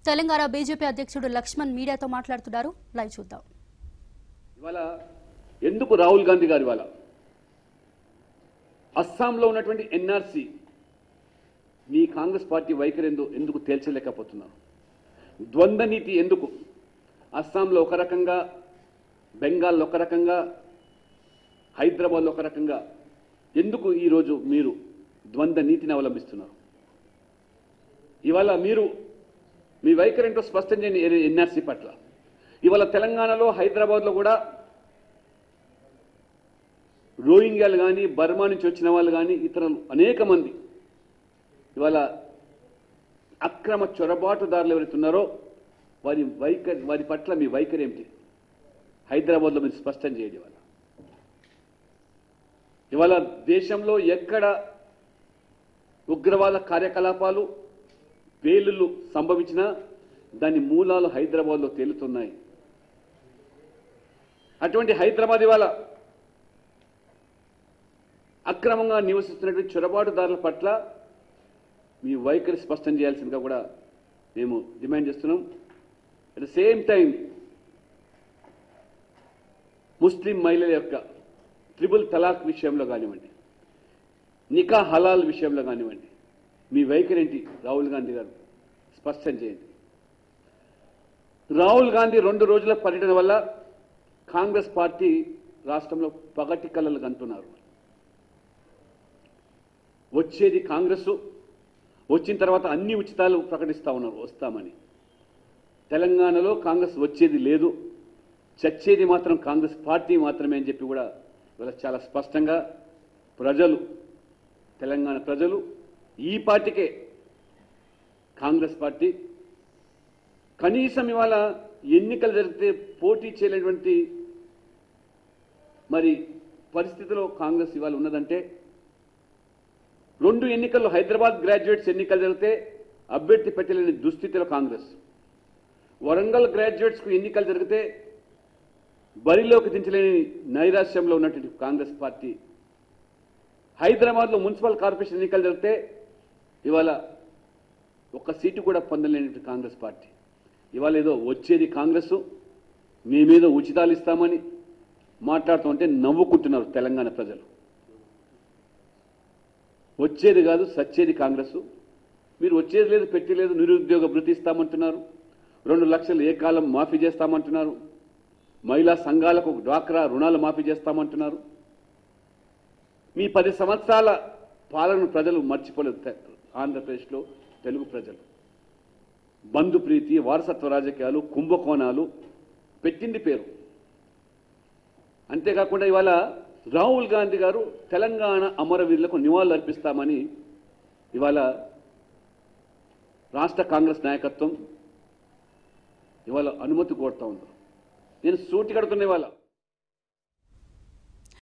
Telangana BJP అధ్యక్షుడు లక్ష్మణ్ మీడియాతో మాట్లాడుతున్నారు. లైవ్ చూద్దాం. ఇవాళ ఎందుకు రాహుల్ గాంధీ గారు ఇవాళ అస్సాంలో ఉన్నటువంటి ఎన్ఆర్సీ మీ కాంగ్రెస్ పార్టీ వైఖరి ఎందుకు తేల్చలేకపోతున్నారు? ద్వంద్వ నీతి ఎందుకు? అస్సాంలో ఒక రకంగా, బెంగాల్లో ఒక రకంగా, హైదరాబాద్లో ఒక రకంగా ఎందుకు ఈరోజు మీరు ద్వంద్వ నీతిని అవలంబిస్తున్నారు? ఇవాళ మీరు మీ వైఖరి ఏంటో స్పష్టం చేయండి ఎన్ఆర్సీ పట్ల. ఇవాళ తెలంగాణలో, హైదరాబాద్లో కూడా రోహింగ్యాలు కానీ, బర్మా నుంచి వచ్చిన వాళ్ళు కానీ, ఇతరులు అనేక మంది ఇవాళ అక్రమ చొరబాటుదారులు ఎవరైతే ఉన్నారో వారి పట్ల మీ వైఖరి ఏమిటి? హైదరాబాద్లో మీరు స్పష్టం చేయండి. ఇవాళ దేశంలో ఎక్కడ ఉగ్రవాద కార్యకలాపాలు, పేలుళ్లు సంభవించినా దాని మూలాలు హైదరాబాద్లో తేలుతున్నాయి. అటువంటి హైదరాబాద్ ఇవాళ అక్రమంగా నివసిస్తున్నటువంటి చొరబాటుదారుల పట్ల మీ వైఖరి స్పష్టం చేయాల్సిందిగా కూడా మేము డిమాండ్ చేస్తున్నాం. అట్ ద సేమ్ టైం ముస్లిం మహిళల యొక్క ట్రిపుల్ తలాక్ విషయంలో కానివ్వండి, నికా హలాల్ విషయంలో కానివ్వండి, మీ వైఖరి ఏంటి? రాహుల్ గాంధీ గారు స్పష్టం చేయండి. రాహుల్ గాంధీ 2 రోజుల పర్యటన వల్ల కాంగ్రెస్ పార్టీ రాష్ట్రంలో పగటి కలలు కంటున్నారు. వచ్చేది కాంగ్రెస్, వచ్చిన తర్వాత అన్ని ఉచితాలు ప్రకటిస్తా ఉన్నారు వస్తామని. తెలంగాణలో కాంగ్రెస్ వచ్చేది లేదు, చచ్చేది మాత్రం కాంగ్రెస్ పార్టీ మాత్రమే అని చెప్పి కూడా ఇవాళ చాలా స్పష్టంగా ప్రజలు, తెలంగాణ ప్రజలు ఈ పార్టీకే, కాంగ్రెస్ పార్టీ కనీసం ఇవాళ ఎన్నికలు జరిగితే పోటీ చేయలేటువంటి మరి పరిస్థితిలో కాంగ్రెస్ ఇవాళ ఉన్నదంటే, 2 ఎన్నికల్లో హైదరాబాద్ గ్రాడ్యుయేట్స్ ఎన్నికలు జరిగితే అభ్యర్థి పెట్టలేని దుస్థితిలో కాంగ్రెస్, వరంగల్ గ్రాడ్యుయేట్స్కు ఎన్నికలు జరిగితే బరిలోకి దించలేని నైరాశ్యంలో ఉన్నటువంటి కాంగ్రెస్ పార్టీ, హైదరాబాద్లో మున్సిపల్ కార్పొరేషన్ ఎన్నికలు జరిగితే ఇవాళ 1 సీటు కూడా పొందలేని కాంగ్రెస్ పార్టీ ఇవాళ ఏదో వచ్చేది కాంగ్రెస్, మీ మీద ఉచితాలు ఇస్తామని మాట్లాడుతుంటే నవ్వుకుంటున్నారు తెలంగాణ ప్రజలు. వచ్చేది కాదు, సచ్చేది కాంగ్రెస్. మీరు వచ్చేది లేదు, పెట్టలేదు, నిరుద్యోగ భృతి ఇస్తామంటున్నారు, 2 లక్షలు ఏకాలం మాఫీ చేస్తామంటున్నారు, మహిళా సంఘాలకు డ్వాక్రా రుణాలు మాఫీ చేస్తామంటున్నారు. మీ 10 సంవత్సరాల పాలన ప్రజలు మర్చిపోలేదు. ఆంధ్రప్రదేశ్లో తెలుగు ప్రజలు బంధు ప్రీతి, వారసత్వ రాజకీయాలు, కుంభకోణాలు పెట్టింది పేరు. అంతేకాకుండా ఇవాళ రాహుల్ గాంధీ గారు తెలంగాణ అమరవీరులకు నివాళులు అర్పిస్తామని ఇవాళ రాష్ట్ర కాంగ్రెస్ నాయకత్వం ఇవాళ అనుమతి కోరుతా ఉన్నారు. నేను సూటి కడుతున్నా ఇవాళ